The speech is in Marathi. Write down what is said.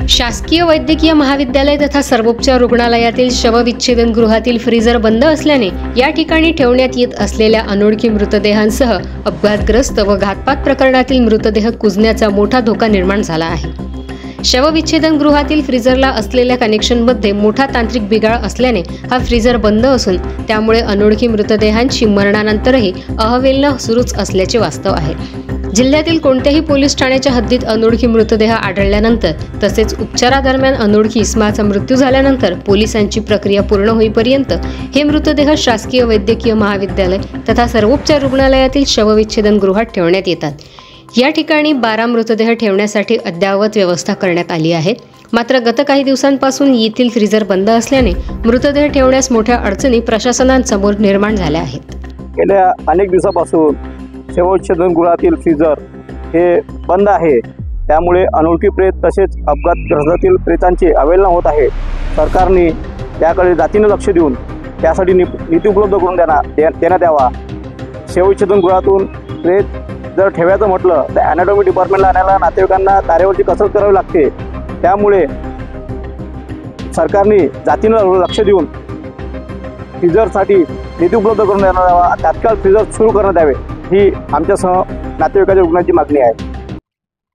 शासकीय वैद्यकीय महाविद्यालय तथा सर्वोपचार रुग्णालयातील शवविच्छेदन गृहातील फ्रीजर बंद असल्याने या ठिकाणी ठेवण्यात येत असलेल्या अनोळखी मृतदेहांसह अपघातग्रस्त व घातपात प्रकरणातील मृतदेह कुजण्याचा मोठा धोका निर्माण झाला आहे। शवविच्छेदन गृहातील फ्रीजरला असलेल्या कनेक्शनमध्ये मोठा तांत्रिक बिघाड असल्याने हा फ्रीजर बंद असून त्यामुळे अनोळखी मृतदेहांची मरणानंतरही अहवाल सुरूच असल्याचे वास्तव आहे। जिल्ह्यातील कोणत्याही पोलीस ठाण्याच्या हद्दीत अनोळखी मृतदेह आढळल्यानंतर तसेच उपचारादरम्यान अनोळखी इसमाचा मृत्यू झाल्यानंतर पोलिसांची प्रक्रिया पूर्ण होईपर्यंत हे मृतदेह शासकीय वैद्यकीय महाविद्यालय तथा सर्वोपचार रुग्णालयातील शवविच्छेदन गृहात ठेवण्यात येतात। या ठिकाणी 12 मृतदेह ठेवण्यासाठी अद्ययावत व्यवस्था करण्यात आली आहे। मात्र गत काही दिवसांपासून येथील फ्रीजर बंद असल्याने मृतदेह ठेवण्यास मोठ्या अडचणी प्रशासनासमोर निर्माण झाल्या आहेत। गेल्या अनेक दिवसापासून शवविच्छेदन गृहातील फ्रीजर हे बंद आहे, त्यामुळे अनोळखी प्रेत तसेच अपघातग्रस्तातील प्रेतांची अवहेलना होत आहे। सरकारने त्याकडे जातीने लक्ष देऊन त्यासाठी नीती उपलब्ध करून देण्यात यावा। शवविच्छेदन गृहातून प्रेत जर ठेवायचं म्हटलं तर ॲनाटॉमी डिपार्टमेंटला आणायला नातेवाईकांना तारेवरची कसरत करावी लागते। त्यामुळे सरकारने जातीनं लक्ष देऊन फ्रीजरसाठी निधी उपलब्ध करून देण्यात यावा, तात्काळ फ्रीजर सुरू करण्यात यावे ही आमच्यासह नातेवाईकांच्या रुग्णांची मागणी आहे।